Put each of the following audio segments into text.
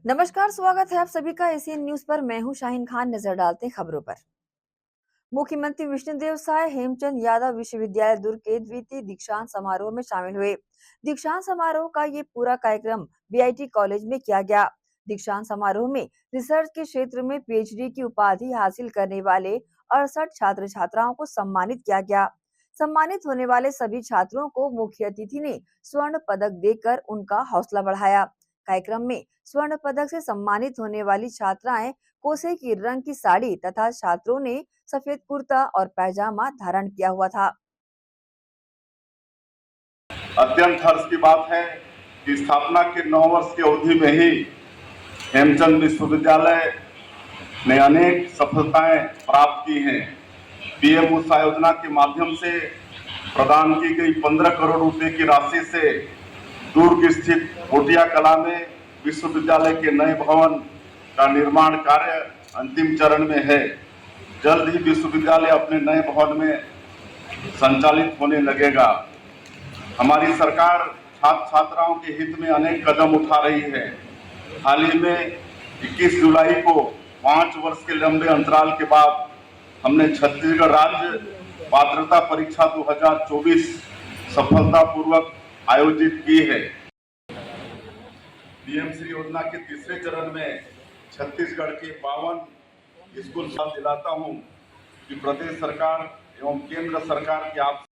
नमस्कार, स्वागत है आप सभी का एशियन न्यूज पर। मैं हूं शाहीन खान। नजर डालते हैं खबरों पर। मुख्यमंत्री विष्णुदेव साय हेमचंद यादव विश्वविद्यालय दुर्ग के द्वितीय दीक्षांत समारोह में शामिल हुए। दीक्षांत समारोह का ये पूरा कार्यक्रम बीआईटी कॉलेज में किया गया। दीक्षांत समारोह में रिसर्च के क्षेत्र में पीएचडी की उपाधि हासिल करने वाले 68 छात्र छात्राओं को सम्मानित किया गया। सम्मानित होने वाले सभी छात्रों को मुख्य अतिथि ने स्वर्ण पदक देकर उनका हौसला बढ़ाया। कार्यक्रम में स्वर्ण पदक से सम्मानित होने वाली छात्राएं कोसे की रंग की साड़ी तथा छात्रों ने सफेद कुर्ता और पैजामा धारण किया हुआ था। अत्यंत हर्ष की बात है कि स्थापना के 9 वर्ष की अवधि में ही हेमचंद विश्वविद्यालय ने अनेक सफलताएं प्राप्त की हैं। पीएम उषा योजना के माध्यम से प्रदान की गई 15 करोड़ रुपए की राशि से दुर्ग स्थित कोटिया कला में विश्वविद्यालय के नए भवन का निर्माण कार्य अंतिम चरण में है। जल्द ही विश्वविद्यालय अपने नए भवन में संचालित होने लगेगा। हमारी सरकार छात्र छात्राओं के हित में अनेक कदम उठा रही है। हाल ही में 21 जुलाई को 5 वर्ष के लंबे अंतराल के बाद हमने छत्तीसगढ़ राज्य पात्रता परीक्षा 2024 सफलतापूर्वक आयोजित की है। पीएम श्री योजना के तीसरे चरण में छत्तीसगढ़ के 52 स्कूल दिलाता हूं कि प्रदेश सरकार एवं केंद्र सरकार की आप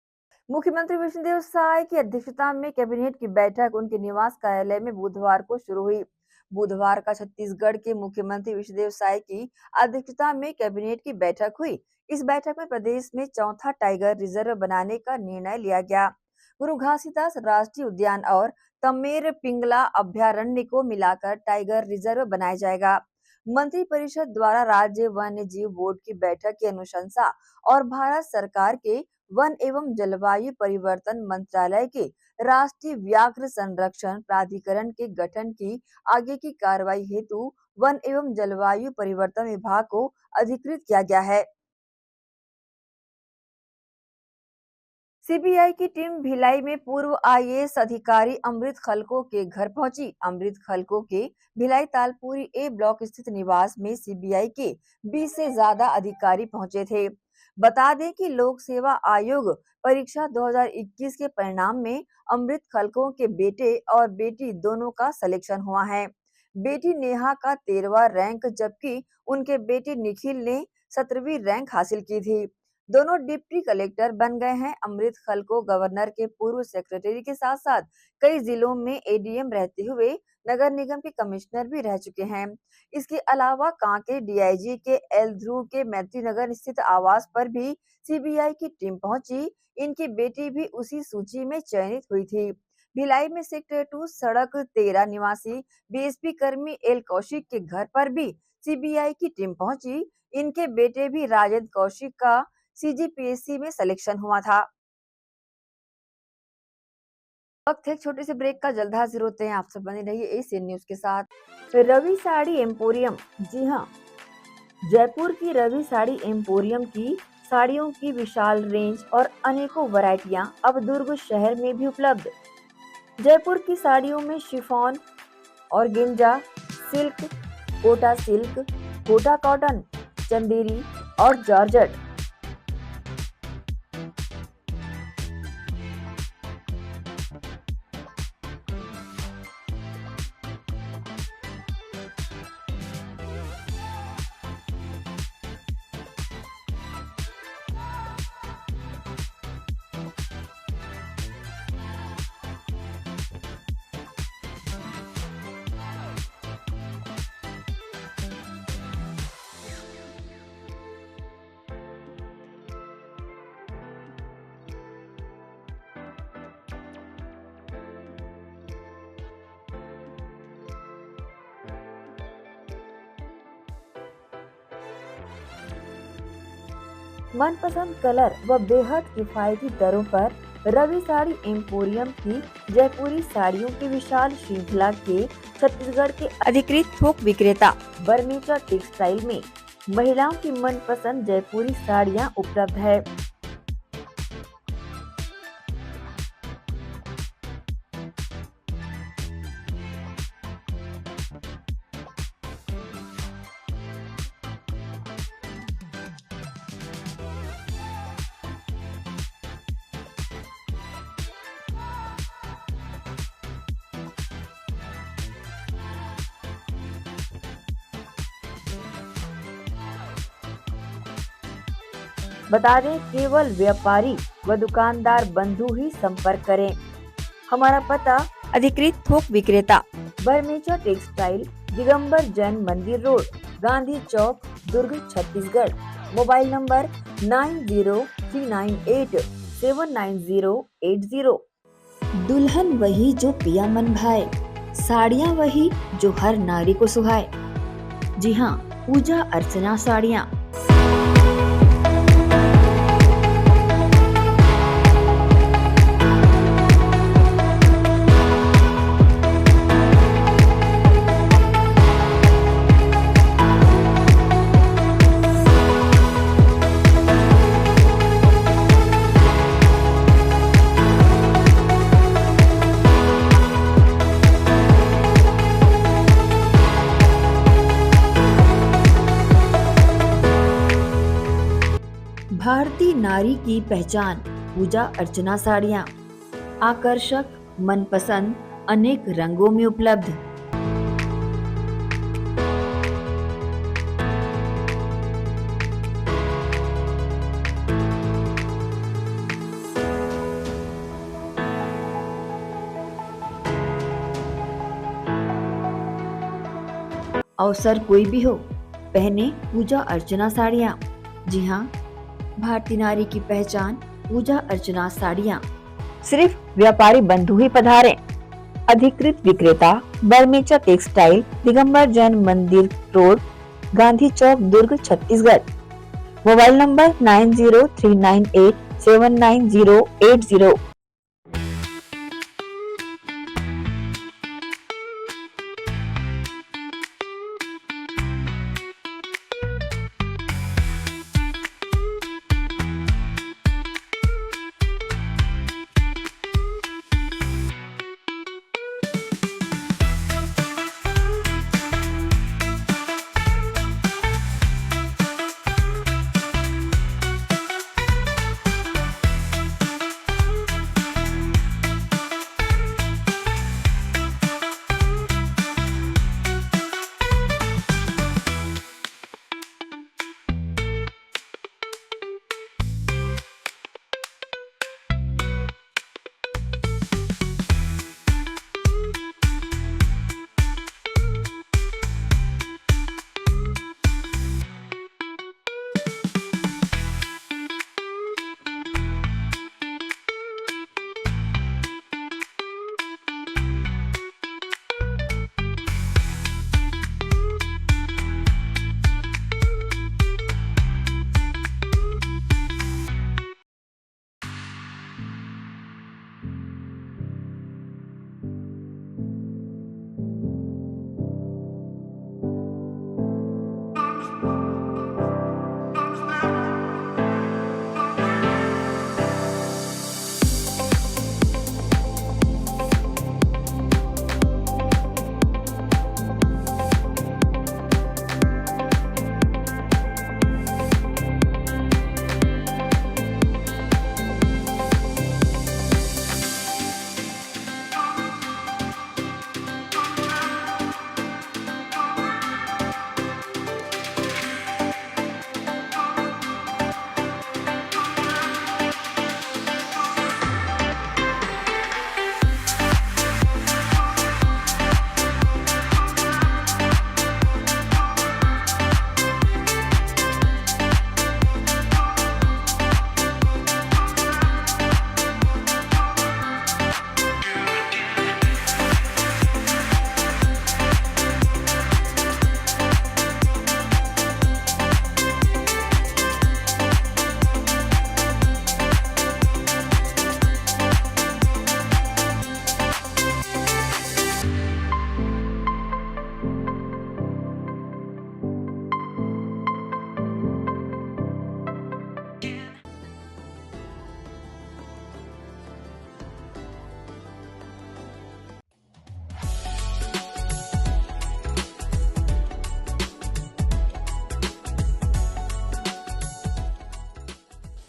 मुख्यमंत्री विष्णुदेव साय की अध्यक्षता में कैबिनेट की बैठक उनके निवास कार्यालय में बुधवार को शुरू हुई। बुधवार का छत्तीसगढ़ के मुख्यमंत्री विष्णुदेव साय की अध्यक्षता में कैबिनेट की बैठक हुई। इस बैठक में प्रदेश में चौथा टाइगर रिजर्व बनाने का निर्णय लिया गया। गुरु घासीदास राष्ट्रीय उद्यान और तमेर पिंगला अभ्यारण्य को मिलाकर टाइगर रिजर्व बनाया जाएगा। मंत्रिपरिषद द्वारा राज्य वन्य जीव बोर्ड की बैठक की अनुशंसा और भारत सरकार के वन एवं जलवायु परिवर्तन मंत्रालय के राष्ट्रीय व्याघ्र संरक्षण प्राधिकरण के गठन की आगे की कार्रवाई हेतु वन एवं जलवायु परिवर्तन विभाग को अधिकृत किया गया है। सीबीआई की टीम भिलाई में पूर्व आईएएस अधिकारी अमृत खलको के घर पहुंची। अमृत खलको के भिलाई तालपुरी ए ब्लॉक स्थित निवास में सीबीआई के 20 से ज्यादा अधिकारी पहुंचे थे। बता दें कि लोक सेवा आयोग परीक्षा 2021 के परिणाम में अमृत खलको के बेटे और बेटी दोनों का सिलेक्शन हुआ है। बेटी नेहा का 13वां रैंक जबकि उनके बेटे निखिल ने 17वीं रैंक हासिल की थी। दोनों डिप्टी कलेक्टर बन गए हैं। अमृत खलको गवर्नर के पूर्व सेक्रेटरी के साथ साथ कई जिलों में एडीएम रहते हुए नगर निगम के कमिश्नर भी रह चुके हैं। इसके अलावा कांके डीआईजी के एल ध्रुव के मैत्री नगर स्थित आवास पर भी सीबीआई की टीम पहुंची। इनकी बेटी भी उसी सूची में चयनित हुई थी। भिलाई में सेक्टर 2 सड़क 13 निवासी बीएसपी कर्मी एल कौशिक के घर पर भी सीबीआई की टीम पहुंची। इनके बेटे भी राजेंद्र कौशिक का सीजीपीएससी में सिलेक्शन हुआ था। वक्त है छोटे से ब्रेक का, जल्द हाजिर होते हैं। आप सब बने रहिए एशियन न्यूज के साथ। रवि साड़ी एम्पोरियम, जी हाँ, जयपुर की रवि साड़ी एम्पोरियम की साड़ियों की विशाल रेंज और अनेकों वैरायटियां अब दुर्ग शहर में भी उपलब्ध। जयपुर की साड़ियों में chiffon, organza, silk, Kota cotton, Chanderi और जॉर्जेट। मनपसंद कलर व बेहद किफायती दरों पर रवि साड़ी एम्पोरियम की जयपुरी साड़ियों की विशाल श्रृंखला के छत्तीसगढ़ के अधिकृत थोक विक्रेता बर्मेचा टेक्सटाइल में महिलाओं की मनपसंद जयपुरी साड़ियां उपलब्ध है। बता दें, केवल व्यापारी व दुकानदार बंधु ही संपर्क करें। हमारा पता: अधिकृत थोक विक्रेता, Barmecha textile, Digambar Jain Mandir road, Gandhi Chowk, Durg, Chhattisgarh. Mobile number 9039879080। दुल्हन वही जो पिया मन भाए, साड़ियाँ वही जो हर नारी को सुहाए। जी हाँ, पूजा अर्चना साड़ियाँ। भारतीय नारी की पहचान पूजा अर्चना साड़ियाँ। आकर्षक, मनपसंद, अनेक रंगों में उपलब्ध। अवसर कोई भी हो, पहने पूजा अर्चना साड़ियाँ। जी हाँ, भारतीय नारी की पहचान पूजा अर्चना साड़ियाँ। सिर्फ व्यापारी बंधु ही पधारें। अधिकृत विक्रेता, Barmecha textile, Digambar Jain Mandir road, Gandhi Chowk, Durg, Chhattisgarh. Mobile number 9039879080।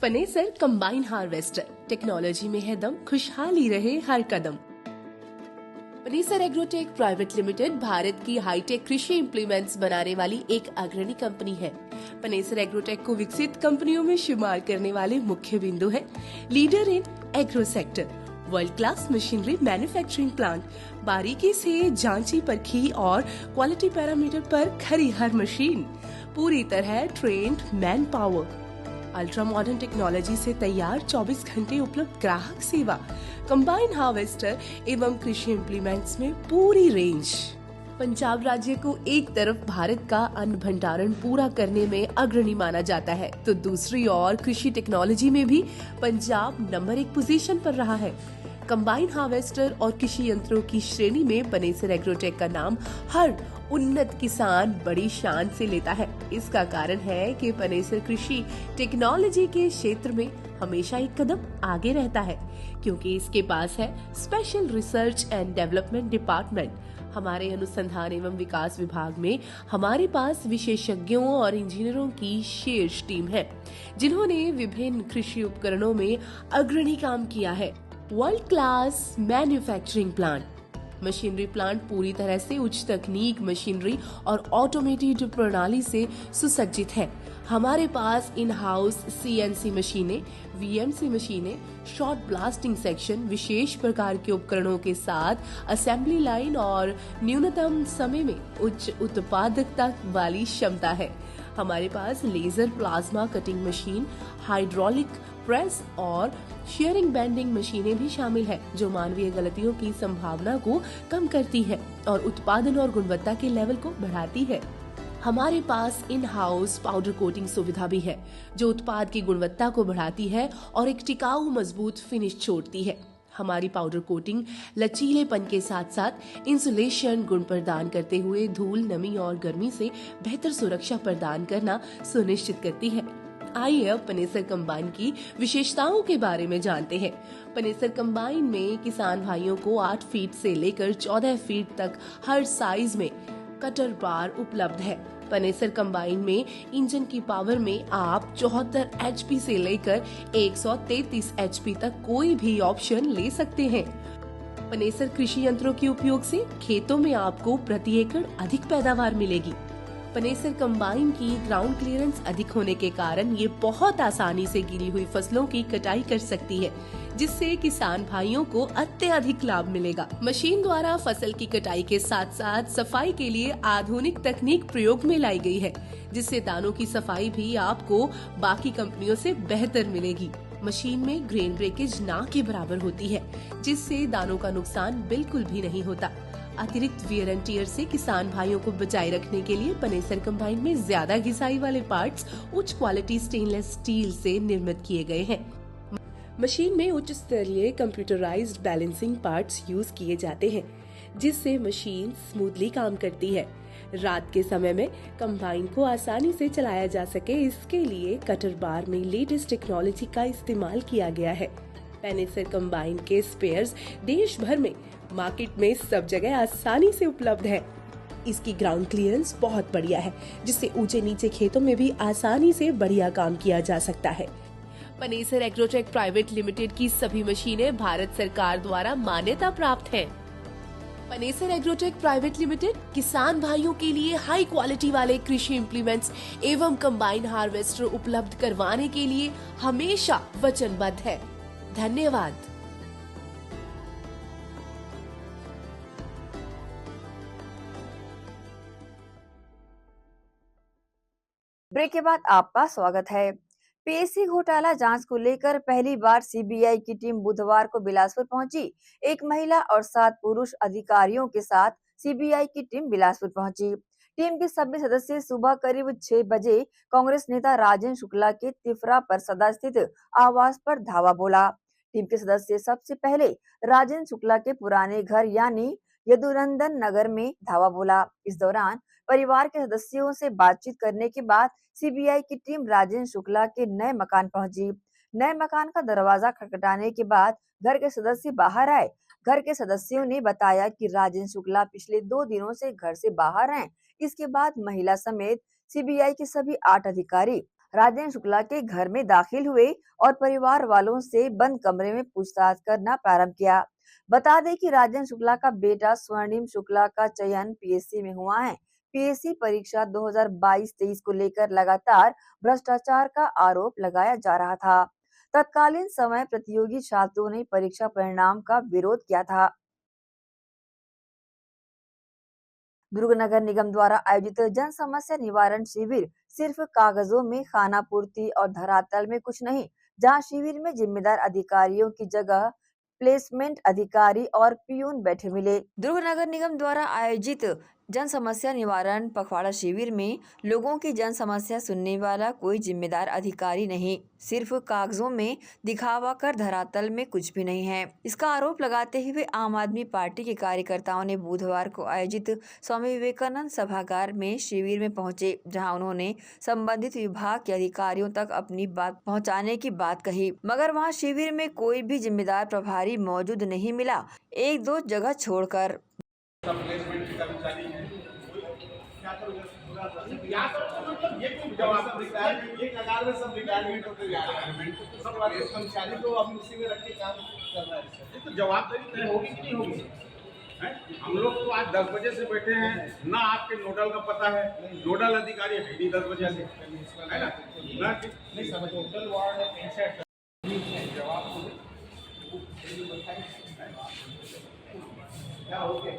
Panesar combine harvester, technology में है दम, खुशहाली रहे हर कदम। Panesar Agrotech Private Limited Bharat की हाईटेक कृषि इम्प्लीमेंट्स बनाने वाली एक अग्रणी कंपनी है। पनेसर एग्रोटेक को विकसित कंपनियों में शुमार करने वाले मुख्य बिंदु है leader in agro sector, world class machinery manufacturing plant, बारीकी से जांची परखी और क्वालिटी पैरामीटर पर खरी हर मशीन, पूरी तरह trained manpower, ultra modern technology से तैयार 24 घंटे उपलब्ध ग्राहक सेवा, कंबाइन हार्वेस्टर एवं कृषि इम्प्लीमेंट्स में पूरी रेंज। पंजाब राज्य को एक तरफ भारत का अन्न भंडारण पूरा करने में अग्रणी माना जाता है, तो दूसरी ओर कृषि टेक्नोलॉजी में भी पंजाब नंबर 1 पोजीशन पर रहा है। कंबाइन हार्वेस्टर और कृषि यंत्रों की श्रेणी में पनेसर एग्रोटेक का नाम हर उन्नत किसान बड़ी शान से लेता है। इसका कारण है कि पनेसर कृषि टेक्नोलॉजी के क्षेत्र में हमेशा एक कदम आगे रहता है, क्योंकि इसके पास है special research and development department. हमारे अनुसंधान एवं विकास विभाग में हमारे पास विशेषज्ञों और इंजीनियरों की शीर्ष टीम है, जिन्होंने विभिन्न कृषि उपकरणों में अग्रणी काम किया है। World class manufacturing plant, machinery plant पूरी तरह से उच्च तकनीक मशीनरी और ऑटोमेटेड प्रणाली से सुसज्जित है। हमारे पास इन हाउस सीएनसी मशीनें, वीएमसी मशीनें, शॉर्ट ब्लास्टिंग सेक्शन, विशेष प्रकार के उपकरणों के साथ असेंबली लाइन और न्यूनतम समय में उच्च उत्पादकता वाली क्षमता है। हमारे पास laser plasma cutting machine, hydraulic press और शेयरिंग बेंडिंग मशीनें भी शामिल है, जो मानवीय गलतियों की संभावना को कम करती है और उत्पादन और गुणवत्ता के लेवल को बढ़ाती है। हमारे पास इन हाउस पाउडर कोटिंग सुविधा भी है, जो उत्पाद की गुणवत्ता को बढ़ाती है और एक टिकाऊ मजबूत फिनिश छोड़ती है। हमारी पाउडर कोटिंग लचीलेपन के साथ साथ इंसुलेशन गुण प्रदान करते हुए धूल, नमी और गर्मी से बेहतर सुरक्षा प्रदान करना सुनिश्चित करती है। आइए अब पनेसर कंबाइन की विशेषताओं के बारे में जानते हैं। पनेसर कंबाइन में किसान भाइयों को 8 फीट से लेकर 14 फीट तक हर साइज में कटर बार उपलब्ध है। पनेसर कंबाइन में इंजन की पावर में आप 74 एचपी से लेकर 133 एचपी तक कोई भी ऑप्शन ले सकते हैं। पनेसर कृषि यंत्रों के उपयोग से खेतों में आपको प्रति एकड़ अधिक पैदावार मिलेगी। पनेसर कंबाइन की ग्राउंड क्लियरेंस अधिक होने के कारण ये बहुत आसानी से गिरी हुई फसलों की कटाई कर सकती है, जिससे किसान भाइयों को अत्यधिक लाभ मिलेगा। मशीन द्वारा फसल की कटाई के साथ साथ सफाई के लिए आधुनिक तकनीक प्रयोग में लाई गई है, जिससे दानों की सफाई भी आपको बाकी कंपनियों से बेहतर मिलेगी। मशीन में ग्रेन ब्रेकेज ना के बराबर होती है, जिससे दानों का नुकसान बिल्कुल भी नहीं होता। अतिरिक्त वियर एंड टियर से किसान भाइयों को बचाए रखने के लिए पनेसर कंबाइन में ज्यादा घिसाई वाले पार्ट्स उच्च क्वालिटी स्टेनलेस स्टील से निर्मित किए गए हैं। मशीन में उच्च स्तरीय कंप्यूटराइज्ड बैलेंसिंग पार्ट्स यूज किए जाते हैं, जिससे मशीन स्मूथली काम करती है। रात के समय में कंबाइन को आसानी से चलाया जा सके, इसके लिए कटर बार में लेटेस्ट टेक्नोलॉजी का इस्तेमाल किया गया है। पनेसर कंबाइन के स्पेयर्स देश भर में मार्केट में सब जगह आसानी से उपलब्ध है। इसकी ग्राउंड क्लियरेंस बहुत बढ़िया है, जिससे ऊंचे नीचे खेतों में भी आसानी से बढ़िया काम किया जा सकता है। पनेसर एग्रोटेक प्राइवेट लिमिटेड की सभी मशीनें भारत सरकार द्वारा मान्यता प्राप्त हैं। पनेसर एग्रोटेक प्राइवेट लिमिटेड किसान भाइयों के लिए हाई क्वालिटी वाले कृषि इम्प्लीमेंट्स एवं कंबाइन हार्वेस्टर उपलब्ध करवाने के लिए हमेशा वचनबद्ध है। धन्यवाद। ब्रेक के बाद आपका स्वागत है। पीएससी घोटाला जांच को लेकर पहली बार सीबीआई की टीम बुधवार को बिलासपुर पहुंची। एक महिला और 7 पुरुष अधिकारियों के साथ सीबीआई की टीम बिलासपुर पहुंची। टीम के सभी सदस्य सुबह करीब 6 बजे कांग्रेस नेता राजेंद्र शुक्ला के तिफरा पर सदा स्थित आवास पर धावा बोला। टीम के सदस्य सबसे पहले राजेंद्र शुक्ला के पुराने घर यानी यदुनंदन नगर में धावा बोला। इस दौरान परिवार के सदस्यों से बातचीत करने के बाद सीबीआई की टीम राजेंद्र शुक्ला के नए मकान पहुंची। नए मकान का दरवाजा खटखटाने के बाद घर के सदस्य बाहर आए। घर के सदस्यों ने बताया कि राजेंद्र शुक्ला पिछले 2 दिनों से घर से बाहर हैं। इसके बाद महिला समेत सीबीआई के सभी 8 अधिकारी राजेंद्र शुक्ला के घर में दाखिल हुए और परिवार वालों से बंद कमरे में पूछताछ करना प्रारंभ किया। बता दें कि राजेंद्र शुक्ला का बेटा स्वर्णिम शुक्ला का चयन पीएससी में हुआ है। पीएससी परीक्षा 2022-23 को लेकर लगातार भ्रष्टाचार का आरोप लगाया जा रहा था। तत्कालीन समय प्रतियोगी छात्रों ने परीक्षा परिणाम का विरोध किया था। दुर्ग नगर निगम द्वारा आयोजित जन समस्या निवारण शिविर सिर्फ कागजों में खानापूर्ति और धरातल में कुछ नहीं, जहां शिविर में जिम्मेदार अधिकारियों की जगह प्लेसमेंट अधिकारी और पियून बैठे मिले। दुर्ग नगर निगम द्वारा आयोजित जन समस्या निवारण पखवाड़ा शिविर में लोगों की जन समस्या सुनने वाला कोई जिम्मेदार अधिकारी नहीं, सिर्फ कागजों में दिखावा कर धरातल में कुछ भी नहीं है। इसका आरोप लगाते हुए आम आदमी पार्टी के कार्यकर्ताओं ने बुधवार को आयोजित स्वामी विवेकानंद सभागार में शिविर में पहुंचे, जहां उन्होंने संबंधित विभाग के अधिकारियों तक अपनी बात पहुंचाने की बात कही, मगर वहां शिविर में कोई भी जिम्मेदार प्रभारी मौजूद नहीं मिला, एक दो जगह छोड़कर। प्लेसमेंट के कर्मचारी हैं, क्या करोगे? या तो मतलब ये क्यों जवाब दिखता है कि एक लगार में सब रिटायरमेंट होते जा रहे हैं, सब कर्मचारी तो अब उसी में रख के काम कर रहा है। तो जवाबदारी तय होगी कि नहीं होगी? हम लोग तो आज 10 बजे से बैठे हैं, ना आपके नोडल का पता है, नोडल अधिकारी है ही 10 बजे से, है ना? नहीं समझ नोडल वार्ड है, जवाब क्या हो गया?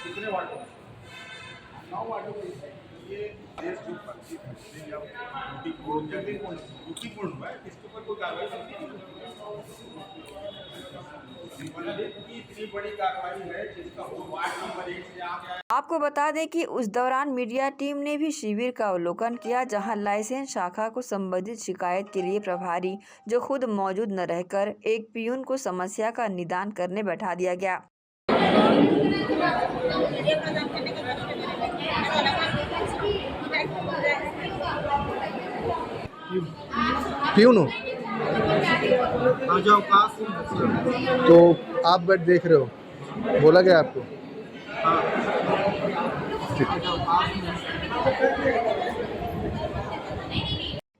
कितने वार्ड 9 वार्डों को ये देश की पर्ची त्रुटिपूर्ण हुआ है, इसके ऊपर कोई कार्रवाई इतनी बड़ी कार्रवाई है जिसका वार्ड नंबर 1 से आ गया। आपको बता दें कि उस दौरान मीडिया टीम ने भी शिविर का अवलोकन किया, जहां लाइसेंस शाखा को संबंधित शिकायत के लिए प्रभारी जो खुद मौजूद न रहकर एक पियून को समस्या का निदान करने बैठा दिया गया। पियून हो आ जाओ पास। तो आप बैठ देख रहे हो, बोला गया आपको?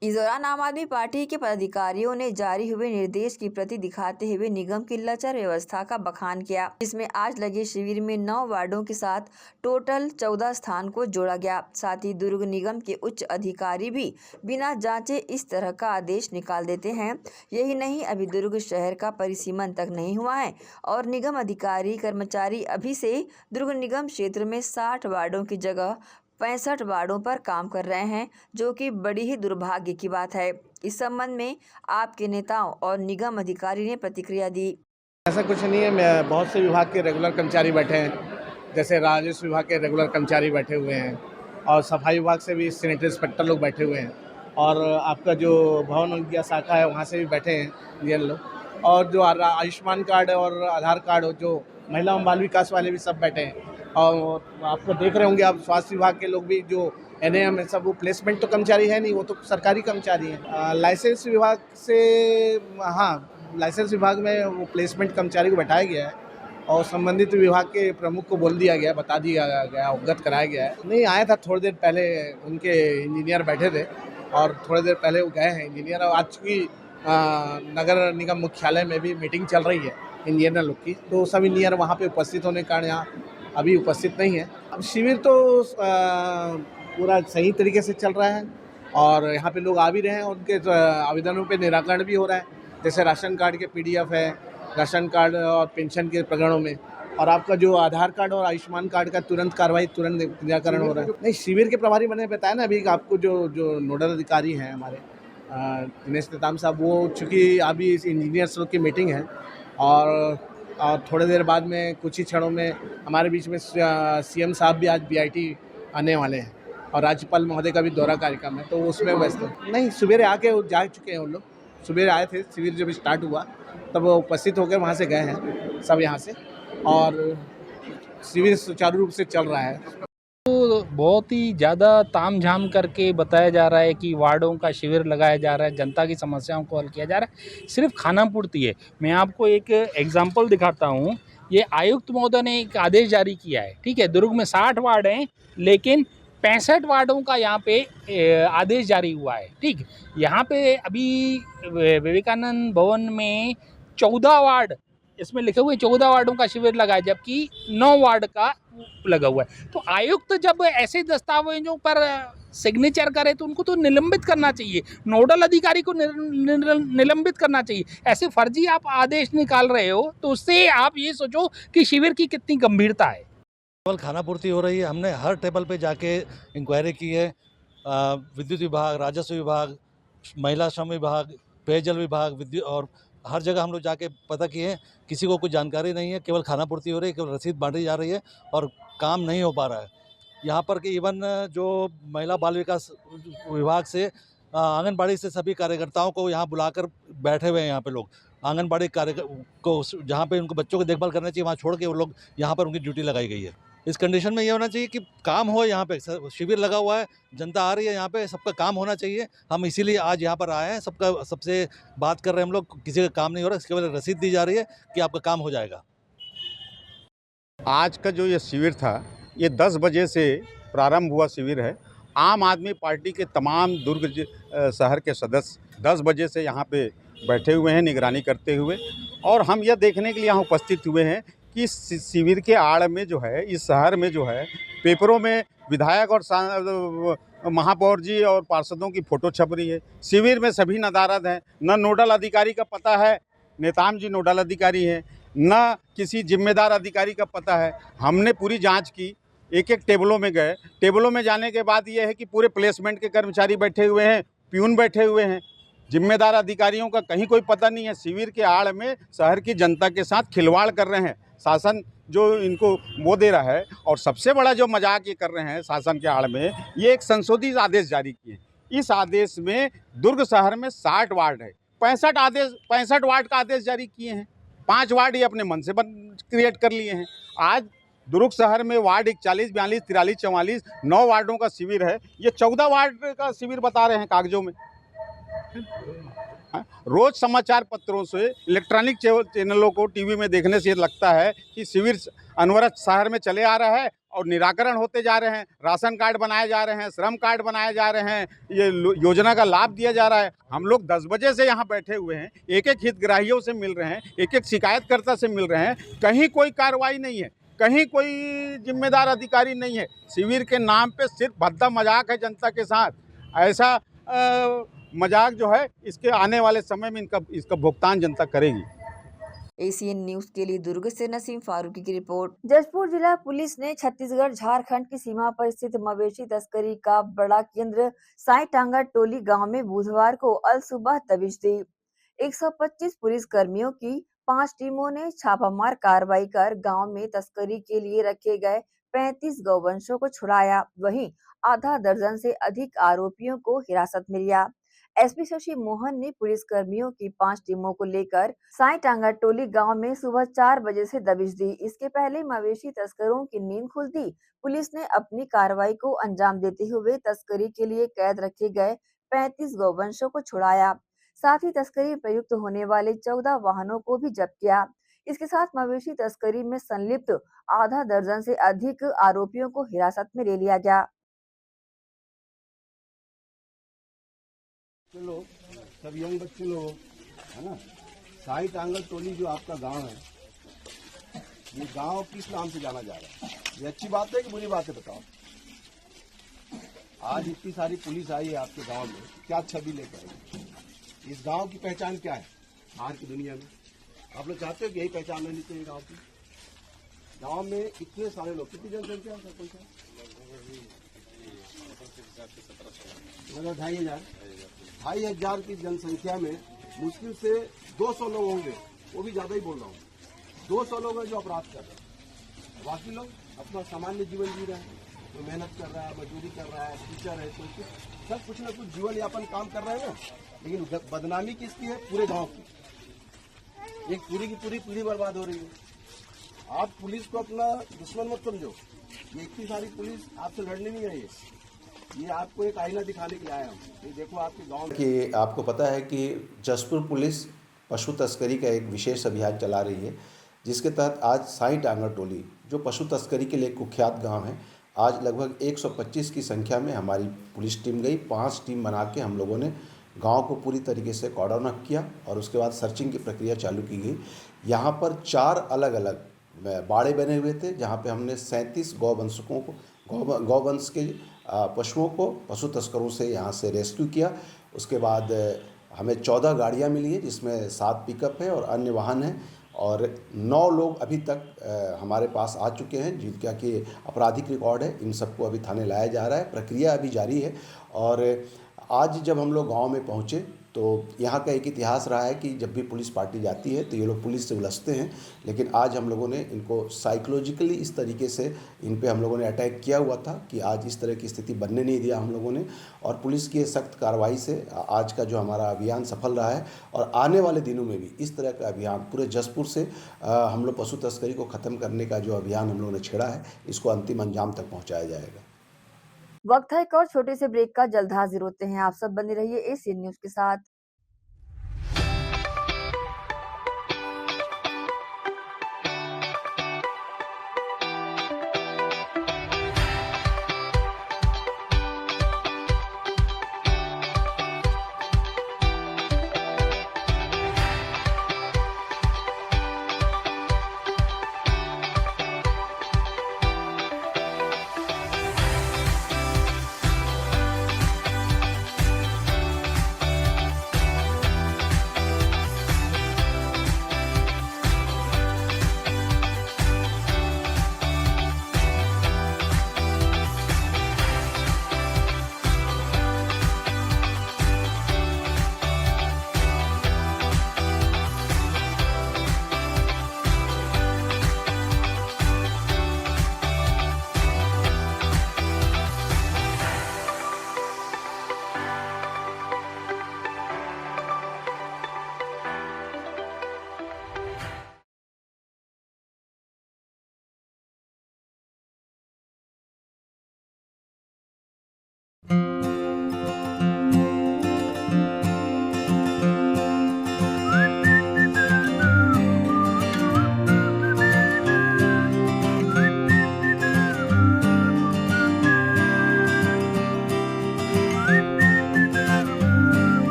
इस दौरान आम आदमी पार्टी के पदाधिकारियों ने जारी हुए निर्देश की प्रति दिखाते हुए निगम की लचर व्यवस्था का बखान किया, जिसमें आज लगे शिविर में 9 वार्डों के साथ टोटल 14 स्थान को जोड़ा गया। साथ ही दुर्ग निगम के उच्च अधिकारी भी बिना जांचे इस तरह का आदेश निकाल देते हैं। यही नहीं, अभी दुर्ग शहर का परिसीमन तक नहीं हुआ है और निगम अधिकारी कर्मचारी अभी से दुर्ग निगम क्षेत्र में 60 वार्डों की जगह 65 वार्डों पर काम कर रहे हैं, जो कि बड़ी ही दुर्भाग्य की बात है। इस संबंध में आपके नेताओं और निगम अधिकारी ने प्रतिक्रिया दी। ऐसा कुछ नहीं है, मैं बहुत से विभाग के रेगुलर कर्मचारी बैठे हैं, जैसे राजस्व विभाग के रेगुलर कर्मचारी बैठे हुए हैं और सफाई विभाग से भी सैनिटरी इंस्पेक्टर लोग बैठे हुए हैं और आपका जो भवन विद्या शाखा है वहाँ से भी बैठे हैं इंडियन लोग, और जो आयुष्मान कार्ड और आधार कार्ड जो महिला एवं बाल विकास वाले भी सब बैठे हैं। और आपको देख रहे होंगे आप, स्वास्थ्य विभाग के लोग भी जो NAM है सब, वो प्लेसमेंट तो कर्मचारी है नहीं, वो तो सरकारी कर्मचारी हैं। लाइसेंस विभाग से, हाँ, लाइसेंस विभाग में वो प्लेसमेंट कर्मचारी को बैठाया गया है और संबंधित विभाग के प्रमुख को बोल दिया गया, बता दिया गया, अवगत कराया गया है। नहीं आया था, थोड़ी देर पहले उनके इंजीनियर बैठे थे और थोड़ी देर पहले वो गए हैं इंजीनियर। और आज की नगर निगम मुख्यालय में भी मीटिंग चल रही है इंजीनियर लोग की, तो सब इंजीनियर वहाँ पे उपस्थित होने के कारण यहाँ अभी उपस्थित नहीं है। अब शिविर तो पूरा सही तरीके से चल रहा है और यहाँ पे लोग आ भी रहे हैं, उनके आवेदनों पे निराकरण भी हो रहा है, जैसे राशन कार्ड के PDF है, राशन कार्ड और पेंशन के प्रकरणों में, और आपका जो आधार कार्ड और आयुष्मान कार्ड का तुरंत कार्रवाई, तुरंत निराकरण हो रहा है। नहीं, शिविर के प्रभारी मैंने बताया ना अभी आपको, जो नोडल अधिकारी हैं हमारे दिनेश नेताम साहब, वो चूँकि अभी इस इंजीनियर्स लोग की मीटिंग है और थोड़ी देर बाद में कुछ ही क्षणों में हमारे बीच में CM साहब भी आज BIT आने वाले हैं और राज्यपाल महोदय का भी दौरा कार्यक्रम है, तो उसमें व्यस्त है। नहीं, सुबह आके जा चुके हैं उन लोग, सुबह आए थे, शिविर जब स्टार्ट हुआ तब वो उपस्थित होकर वहाँ से गए हैं सब यहाँ से, और शिविर सुचारू रूप से चल रहा है। तो बहुत ही ज़्यादा तामझाम करके बताया जा रहा है कि वार्डों का शिविर लगाया जा रहा है, जनता की समस्याओं को हल किया जा रहा है, सिर्फ खानापूर्ति है। मैं आपको एक एग्जांपल दिखाता हूँ। ये आयुक्त महोदय ने एक आदेश जारी किया है, ठीक है, दुर्ग में 60 वार्ड हैं, लेकिन 65 वार्डों का यहाँ पे आदेश जारी हुआ है। ठीक, यहाँ पे अभी विवेकानंद भवन में 14 वार्ड, इसमें लिखे हुए 14 वार्डों का शिविर लगा है, जबकि 9 वार्ड का लगा हुआ है। तो आयुक्त जब ऐसे दस्तावेजों पर सिग्नेचर करे तो उनको तो निलंबित करना चाहिए, नोडल अधिकारी को निलंबित करना चाहिए। ऐसे फर्जी आप आदेश निकाल रहे हो तो उससे आप ये सोचो कि शिविर की कितनी गंभीरता है। केवल खाना पूर्ति हो रही है। हमने हर टेबल पे जाके इंक्वायरी की है। विद्युत विभाग, राजस्व विभाग, महिला श्रम विभाग, पेयजल विभाग, विद्युत और हर जगह हम लोग जाके पता किए हैं, किसी को कुछ जानकारी नहीं है। केवल खाना पूर्ति हो रही है, केवल रसीद बांटी जा रही है और काम नहीं हो पा रहा है। यहाँ पर कि इवन जो महिला बाल विकास विभाग से आंगनबाड़ी से सभी कार्यकर्ताओं को यहाँ बुलाकर बैठे हुए हैं। यहाँ पे लोग आंगनबाड़ी कार्य को जहाँ पे उनको बच्चों की देखभाल करना चाहिए वहाँ छोड़ के वो लोग यहाँ पर उनकी ड्यूटी लगाई गई है। इस कंडीशन में ये होना चाहिए कि काम हो। यहाँ पे शिविर लगा हुआ है, जनता आ रही है, यहाँ पे सबका काम होना चाहिए। हम इसीलिए आज यहाँ पर आए हैं, सबसे बात कर रहे हैं हम लोग। किसी का काम नहीं हो रहा, केवल रसीद दी जा रही है कि आपका काम हो जाएगा। आज का जो ये शिविर था, ये 10 बजे से प्रारंभ हुआ शिविर है। आम आदमी पार्टी के तमाम दुर्ग शहर के सदस्य 10 बजे से यहाँ पे बैठे हुए हैं निगरानी करते हुए, और हम यह देखने के लिए यहाँ उपस्थित हुए हैं कि शिविर के आड़ में जो है, इस शहर में जो है, पेपरों में विधायक और महापौर जी और पार्षदों की फ़ोटो छप रही है। शिविर में सभी नदारद हैं, न नोडल अधिकारी का पता है, नेताम जी नोडल अधिकारी हैं, न किसी जिम्मेदार अधिकारी का पता है। हमने पूरी जांच की, एक एक टेबलों में गए। टेबलों में जाने के बाद ये है कि पूरे प्लेसमेंट के कर्मचारी बैठे हुए हैं, प्यून बैठे हुए हैं, जिम्मेदार अधिकारियों का कहीं कोई पता नहीं है। शिविर के आड़ में शहर की जनता के साथ खिलवाड़ कर रहे हैं। शासन जो इनको वो दे रहा है, और सबसे बड़ा जो मजाक ये कर रहे हैं शासन के आड़ में, ये एक संशोधित आदेश जारी किए। इस आदेश में दुर्ग शहर में 60 वार्ड है, 65 वार्ड का आदेश जारी किए हैं। 5 वार्ड ये अपने मन से क्रिएट कर लिए हैं। आज दुर्ग शहर में वार्ड 41, 42, 43, 44 9 वार्डों का शिविर है। ये 14 वार्ड का शिविर बता रहे हैं कागजों में। रोज समाचार पत्रों से, इलेक्ट्रॉनिक चैनलों को टीवी में देखने से लगता है कि शिविर अनवरत शहर में चले आ रहा है और निराकरण होते जा रहे हैं। राशन कार्ड बनाए जा रहे हैं, श्रम कार्ड बनाए जा रहे हैं, ये योजना का लाभ दिया जा रहा है। हम लोग 10 बजे से यहाँ बैठे हुए हैं, एक एक हितग्राहियों से मिल रहे हैं, एक एक शिकायतकर्ता से मिल रहे हैं। कहीं कोई कार्रवाई नहीं है, कहीं कोई जिम्मेदार अधिकारी नहीं है। शिविर के नाम पे सिर्फ भद्दा मजाक है जनता के साथ। ऐसा मजाक जो है, इसके आने वाले समय में इसका भुगतान जनता करेगी। एसीएन न्यूज के लिए दुर्ग से नसीम फारूकी की रिपोर्ट। जजपुर जिला पुलिस ने छत्तीसगढ़ झारखंड की सीमा पर स्थित मवेशी तस्करी का बड़ा केंद्र साईटांगा टोली गांव में बुधवार को अलसुबह दबिश दी। 125 पुलिस कर्मियों की 5 टीमों ने छापामार कार्रवाई कर गांव में तस्करी के लिए रखे गए 35 गौवंशों को छुड़ाया। वहीं आधा दर्जन से अधिक आरोपियों को हिरासत में लिया। एसपी शशि मोहन ने पुलिस कर्मियों की 5 टीमों को लेकर साईटांगा टोली गांव में सुबह 4 बजे से दबिश दी। इसके पहले मवेशी तस्करों की नींद खुलती पुलिस ने अपनी कार्रवाई को अंजाम देते हुए तस्करी के लिए कैद रखे गए 35 गौवंशों को छुड़ाया। साथ ही तस्करी प्रयुक्त होने वाले 14 वाहनों को भी जब्त किया। इसके साथ मवेशी तस्करी में संलिप्त आधा दर्जन से अधिक आरोपियों को हिरासत में ले लिया गया। लोग सब यंग बच्चे लोग है ना। साईटांगा टोली जो आपका गांव है, ये गांव किस नाम से जाना जा रहा है? ये अच्छी बात है कि बुरी बात है, बताओ। आज इतनी सारी पुलिस आई है आपके गांव में, क्या छवि लेकर आई? इस गांव की पहचान क्या है बाहर की दुनिया में? आप लोग चाहते हो कि यही पहचान रहनी चाहिए गांव की? गांव में इतने सारे लोग, कितनी जनसंख्या है? लगभग 2,500 की जनसंख्या में मुश्किल से 200 लोग होंगे, वो भी ज्यादा ही बोल रहा हूँ, 200 लोग हैं जो अपराध कर रहे हैं। बाकी लोग अपना सामान्य जीवन जी रहे हैं, कोई मेहनत कर रहा है, मजदूरी कर रहा है, टीचर है, कोई सब कुछ ना कुछ जीवन यापन काम कर रहे हैं। लेकिन बदनामी किसकी है? पूरे गांव की। एक पूरी की पूरी पीढ़ी बर्बाद हो रही है। आप पुलिस को अपना दुश्मन मत समझो। ये इतनी सारी पुलिस आपसे लड़ने नहीं आई है, ये आपको एक आईना दिखाने के लिए आया हूँ। ये देखो आपके गांव कि आपको पता है कि जसपुर पुलिस पशु तस्करी का एक विशेष अभियान चला रही है, जिसके तहत आज साईटांगा टोली, जो पशु तस्करी के लिए कुख्यात गांव है, आज लगभग 125 की संख्या में हमारी पुलिस टीम गई। 5 टीम बना के हम लोगों ने गांव को पूरी तरीके से कॉर्डन अप किया और उसके बाद सर्चिंग की प्रक्रिया चालू की गई। यहाँ पर 4 अलग अलग बाड़े बने हुए थे जहाँ पे हमने 37 गौवंशकों को गौवंश के पशुओं को पशु तस्करों से यहाँ से रेस्क्यू किया। उसके बाद हमें 14 गाड़ियाँ मिली है जिसमें 7 पिकअप है और अन्य वाहन हैं और 9 लोग अभी तक हमारे पास आ चुके हैं जिनका कि आपराधिक रिकॉर्ड है। इन सबको अभी थाने लाया जा रहा है, प्रक्रिया अभी जारी है। और आज जब हम लोग गांव में पहुंचे तो यहाँ का एक इतिहास रहा है कि जब भी पुलिस पार्टी जाती है तो ये लोग पुलिस से उलझते हैं, लेकिन आज हम लोगों ने इनको साइकोलॉजिकली इस तरीके से इन पे हम लोगों ने अटैक किया हुआ था कि आज इस तरह की स्थिति बनने नहीं दिया हम लोगों ने। और पुलिस की सख्त कार्रवाई से आज का जो हमारा अभियान सफल रहा है और आने वाले दिनों में भी इस तरह का अभियान पूरे जसपुर से हम लोग पशु तस्करी को ख़त्म करने का जो अभियान हम लोगों ने छेड़ा है इसको अंतिम अंजाम तक पहुँचाया जाएगा। वक्त है एक और छोटे से ब्रेक का, जल्द हाजिर होते हैं। आप सब बने रहिए एसीएन न्यूज के साथ।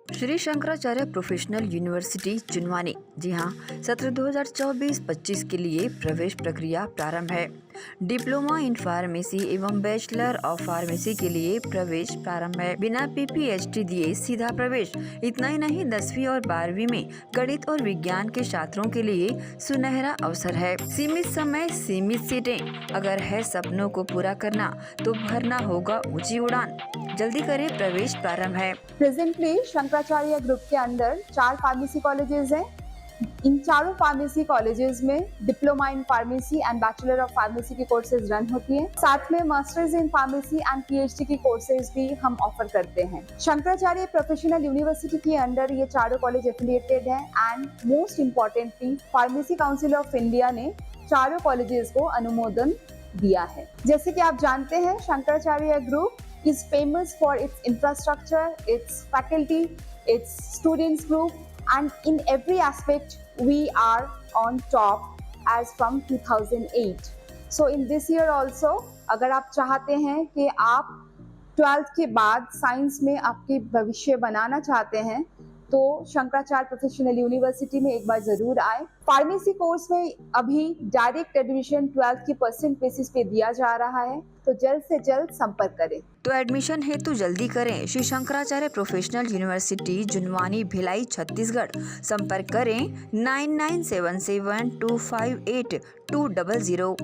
श्री शंकराचार्य प्रोफेशनल यूनिवर्सिटी जुनवानी, जी हाँ, सत्र 2024-25 के लिए प्रवेश प्रक्रिया प्रारंभ है। डिप्लोमा इन फार्मेसी एवं बैचलर ऑफ फार्मेसी के लिए प्रवेश प्रारंभ है। बिना PPHD दिए सीधा प्रवेश। इतना ही नहीं, 10वीं और 12वीं में गणित और विज्ञान के छात्रों के लिए सुनहरा अवसर है। सीमित समय, सीमित सीटें। अगर है सपनों को पूरा करना तो भरना होगा ऊंची उड़ान। जल्दी करें, प्रवेश प्रारंभ है। प्रेजेंटली शंकराचार्य ग्रुप के अंदर 4 फार्मेसी कॉलेजेस हैं। इन चारों फार्मेसी कॉलेजेस में diploma in pharmacy and bachelor of pharmacy की कोर्सेज रन होती हैं। साथ में masters in pharmacy and PhD की कोर्सेज भी हम ऑफर करते हैं। शंकराचार्य प्रोफेशनल यूनिवर्सिटी के अंदर ये चारों कॉलेज एफिलिएटेड हैं and most importantly pharmacy council of India ने चारों कॉलेजेस को अनुमोदन दिया है। जैसे कि आप जानते हैं, Shankaracharya group is famous for its infrastructure, its faculty, its students group, and in every aspect we are on top as from 2008. So in this year also, अगर आप चाहते हैं कि आप 12th के बाद साइंस में आपके भविष्य बनाना चाहते हैं तो शंकराचार्य प्रोफेशनल यूनिवर्सिटी में एक बार जरूर आए। फार्मेसी कोर्स में अभी डायरेक्ट एडमिशन 12th की परसेंट बेसिस पे दिया जा रहा है, तो जल्द से जल्द संपर्क करें। तो एडमिशन हेतु जल्दी करें। Shri Shankaracharya professional university Junwani, Bhilai, Chhattisgarh. संपर्क करें 9977258200।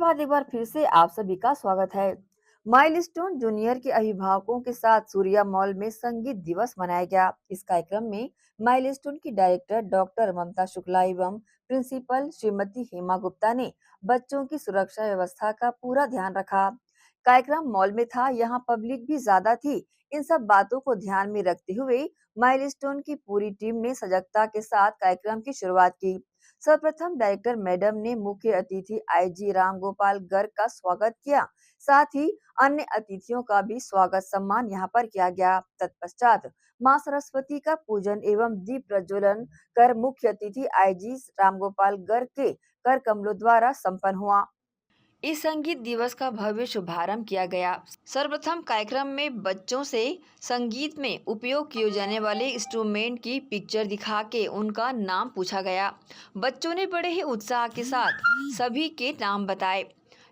बाद एक बार फिर से आप सभी का स्वागत है। माइलस्टोन जूनियर के अभिभावकों के साथ सूर्या मॉल में संगीत दिवस मनाया गया। इस कार्यक्रम में माइलस्टोन की डायरेक्टर डॉक्टर ममता शुक्ला एवं प्रिंसिपल श्रीमती हेमा गुप्ता ने बच्चों की सुरक्षा व्यवस्था का पूरा ध्यान रखा। कार्यक्रम मॉल में था, यहाँ पब्लिक भी ज्यादा थी। इन सब बातों को ध्यान में रखते हुए माइलस्टोन की पूरी टीम ने सजगता के साथ कार्यक्रम की शुरुआत की। सर्वप्रथम डायरेक्टर मैडम ने मुख्य अतिथि आईजी रामगोपाल गर्ग का स्वागत किया, साथ ही अन्य अतिथियों का भी स्वागत सम्मान यहाँ पर किया गया। तत्पश्चात मां सरस्वती का पूजन एवं दीप प्रज्वलन कर मुख्य अतिथि आईजी रामगोपाल गर्ग के कर कमलों द्वारा संपन्न हुआ। इस संगीत दिवस का भव्य शुभारंभ किया गया। सर्वप्रथम कार्यक्रम में बच्चों से संगीत में उपयोग किए जाने वाले इंस्ट्रूमेंट की पिक्चर दिखा के उनका नाम पूछा गया। बच्चों ने बड़े ही उत्साह के साथ सभी के नाम बताए।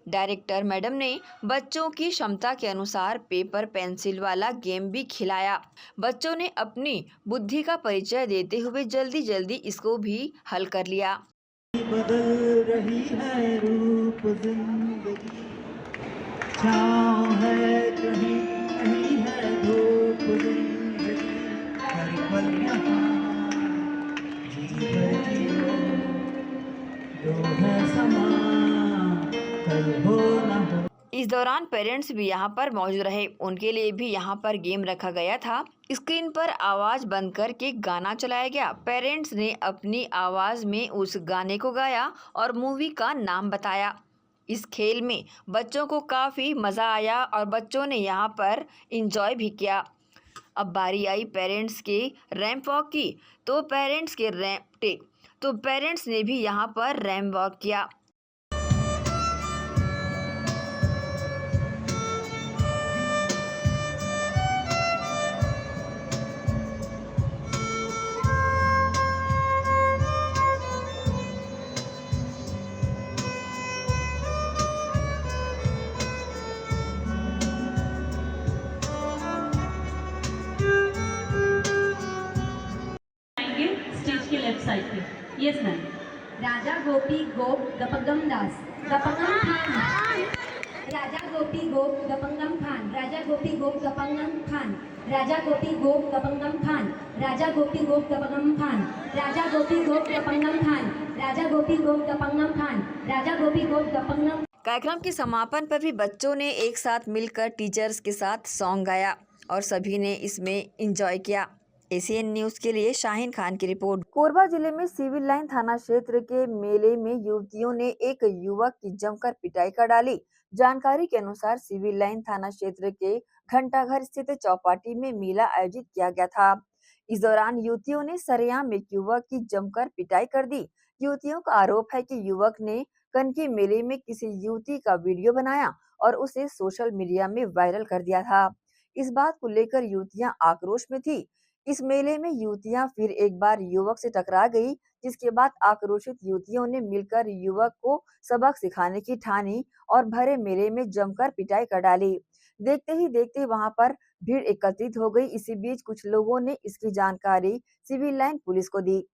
डायरेक्टर मैडम ने बच्चों की क्षमता के अनुसार पेपर पेंसिल वाला गेम भी खिलाया। बच्चों ने अपनी बुद्धि का परिचय देते हुए जल्दी जल्दी इसको भी हल कर लिया। बदल रही है रूप जिंदगी, छाँव है कहीं कहीं है धूप जिंदगी, हर पल यहाँ जी भर जियो, जो है समा कल हो न हो। इस दौरान पेरेंट्स भी यहाँ पर मौजूद रहे। उनके लिए भी यहाँ पर गेम रखा गया था। स्क्रीन पर आवाज बंद करके गाना चलाया गया। पेरेंट्स ने अपनी आवाज में उस गाने को गाया और मूवी का नाम बताया। इस खेल में बच्चों को काफी मजा आया और बच्चों ने यहाँ पर एंजॉय भी किया। अब बारी आई पेरेंट्स के रैंप वॉक की, तो पेरेंट्स ने भी यहाँ पर रैंप वॉक किया। स्टेज के लेफ्ट साइड पे। Yes ma'am. राजा गोपी गोप दपंगम दास दपंगम खान, राजा गोपी गोप दपंगम खान, राजा गोपी गोप दपंगम खान, राजा गोपी गोप दपंगम खान, राजा गोपी गोप दपंगम खान, राजा गोपी गोप दपंगम खान, राजा गोपी गोप दपंगम खान, राजा गोपी गोप दपंगम। कार्यक्रम के समापन पर भी बच्चों ने एक साथ मिलकर टीचर्स के साथ सॉन्ग गाया और सभी ने इसमें एंजॉय किया। एसीएन न्यूज के लिए शाहीन खान की रिपोर्ट। कोरबा जिले में सिविल लाइन थाना क्षेत्र के मेले में युवतियों ने एक युवक की जमकर पिटाई कर डाली। जानकारी के अनुसार सिविल लाइन थाना क्षेत्र के घंटाघर स्थित चौपाटी में मेला आयोजित किया गया था। इस दौरान युवतियों ने सरेआम एक युवक की जमकर पिटाई कर दी। युवतियों का आरोप है कि युवक ने कनकी मेले में किसी युवती का वीडियो बनाया और उसे सोशल मीडिया में वायरल कर दिया था। इस बात को लेकर युवतियां आक्रोश में थी। इस मेले में युवतियां फिर एक बार युवक से टकरा गई, जिसके बाद आक्रोशित युवतियों ने मिलकर युवक को सबक सिखाने की ठानी और भरे मेले में जमकर पिटाई कर डाली। देखते ही देखते वहां पर भीड़ एकत्रित हो गई। इसी बीच कुछ लोगों ने इसकी जानकारी सिविल लाइन पुलिस को दी।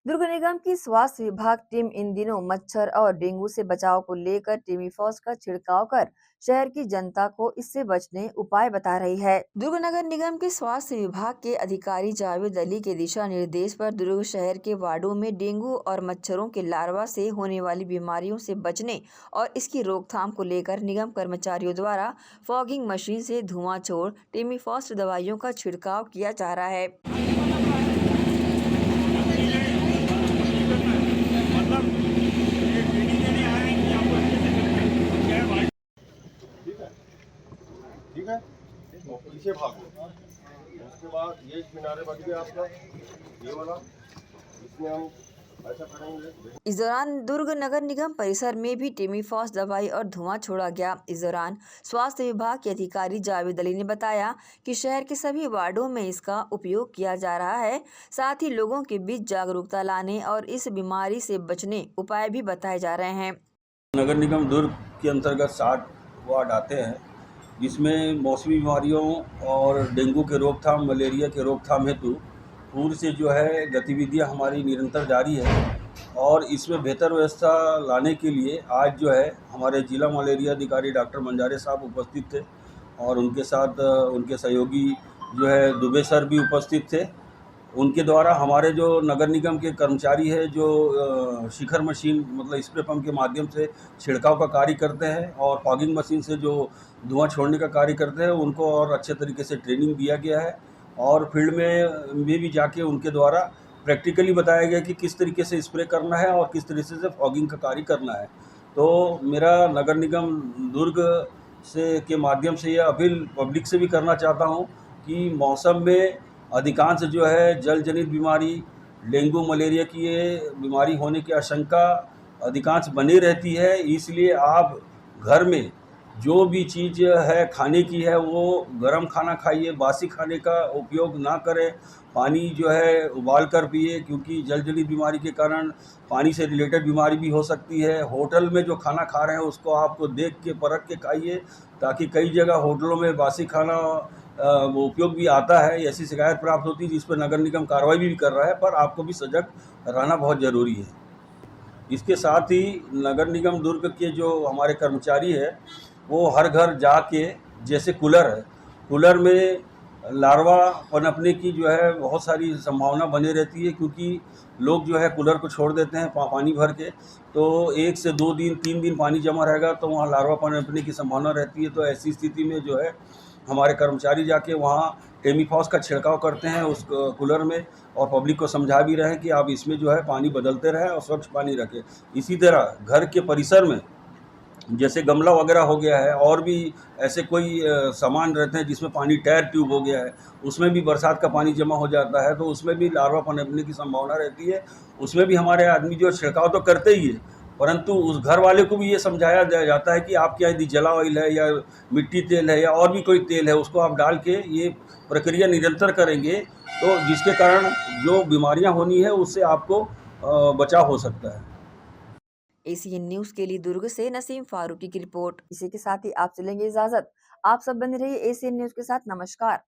दुर्ग निगम की स्वास्थ्य विभाग टीम इन दिनों मच्छर और डेंगू से बचाव को लेकर टेमीफॉस का छिड़काव कर शहर की जनता को इससे बचने उपाय बता रही है। दुर्ग नगर निगम के स्वास्थ्य विभाग के अधिकारी जावेद अली के दिशा निर्देश पर दुर्ग शहर के वार्डों में डेंगू और मच्छरों के लार्वा से होने वाली बीमारियों से बचने और इसकी रोकथाम को लेकर निगम कर्मचारियों द्वारा फॉगिंग मशीन से धुआं छोड़ टेमीफॉस दवाइयों का छिड़काव किया जा रहा है। ठीक है, पीछे भागो। उसके बाद ये किनारे बच गया आपका, ये वाला, इसमें हम ऐसा करेंगे। इस दौरान दुर्ग नगर निगम परिसर में भी टेमीफॉस दवाई और धुआं छोड़ा गया। इस दौरान स्वास्थ्य विभाग के अधिकारी जावेद अली ने बताया कि शहर के सभी वार्डों में इसका उपयोग किया जा रहा है। साथ ही लोगों के बीच जागरूकता लाने और इस बीमारी से बचने उपाय भी बताए जा रहे हैं। नगर निगम दुर्ग के अंतर्गत 60 वार्ड आते हैं, जिसमें मौसमी बीमारियों और डेंगू के रोकथाम, मलेरिया के रोकथाम हेतु पूर्व से जो है गतिविधियां हमारी निरंतर जारी है। और इसमें बेहतर व्यवस्था लाने के लिए आज जो है हमारे जिला मलेरिया अधिकारी डॉक्टर मंजारे साहब उपस्थित थे और उनके साथ उनके सहयोगी जो है दुबे सर भी उपस्थित थे। उनके द्वारा हमारे जो नगर निगम के कर्मचारी है जो शिखर मशीन मतलब स्प्रे पंप के माध्यम से छिड़काव का कार्य करते हैं और फॉगिंग मशीन से जो धुआं छोड़ने का कार्य करते हैं उनको और अच्छे तरीके से ट्रेनिंग दिया गया है और फील्ड में भी जाके उनके द्वारा प्रैक्टिकली बताया गया कि किस तरीके से स्प्रे करना है और किस तरीके से फॉगिंग का कार्य करना है। तो मेरा नगर निगम दुर्ग से के माध्यम से यह अपील पब्लिक से भी करना चाहता हूँ कि मौसम में अधिकांश जो है जल जनित बीमारी डेंगू मलेरिया की ये बीमारी होने की आशंका अधिकांश बनी रहती है, इसलिए आप घर में जो भी चीज़ है खाने की है वो गर्म खाना खाइए, बासी खाने का उपयोग ना करें, पानी जो है उबाल कर पिए क्योंकि जल जनित बीमारी के कारण पानी से रिलेटेड बीमारी भी हो सकती है। होटल में जो खाना खा रहे हैं उसको आपको देख के परख के खाइए ताकि कई जगह होटलों में बासी खाना वो उपयोग भी आता है, ऐसी शिकायत प्राप्त होती है जिस पर नगर निगम कार्रवाई भी कर रहा है, पर आपको भी सजग रहना बहुत ज़रूरी है। इसके साथ ही नगर निगम दुर्ग के जो हमारे कर्मचारी है वो हर घर जाके जैसे कूलर है, कूलर में लार्वा पनपने की जो है बहुत सारी संभावना बनी रहती है क्योंकि लोग जो है कूलर को छोड़ देते हैं पानी भर के, तो 1 से 2 दिन 3 दिन पानी जमा रहेगा तो वहाँ लार्वा पनपने की संभावना रहती है। तो ऐसी स्थिति में जो है हमारे कर्मचारी जाके वहाँ टेमीफॉस का छिड़काव करते हैं उस कूलर में और पब्लिक को समझा भी रहे हैं कि आप इसमें जो है पानी बदलते रहें और स्वच्छ पानी रखें। इसी तरह घर के परिसर में जैसे गमला वगैरह हो गया है और भी ऐसे कोई सामान रहते हैं जिसमें पानी टायर ट्यूब हो गया है, उसमें भी बरसात का पानी जमा हो जाता है तो उसमें भी लार्वा पनपने की संभावना रहती है। उसमें भी हमारे आदमी जो छिड़काव तो करते ही है, परंतु उस घर वाले को भी ये समझाया जाता है कि आपके यहाँ यदि जला ऑयल है या मिट्टी तेल है या और भी कोई तेल है उसको आप डाल के ये प्रक्रिया निरंतर करेंगे तो जिसके कारण जो बीमारियां होनी है उससे आपको बचाव हो सकता है। एसीएन न्यूज के लिए दुर्ग से नसीम फारूकी की रिपोर्ट। इसी के साथ ही आप चलेंगे इजाजत। आप सब बने रहिए एसीएन न्यूज के साथ। नमस्कार।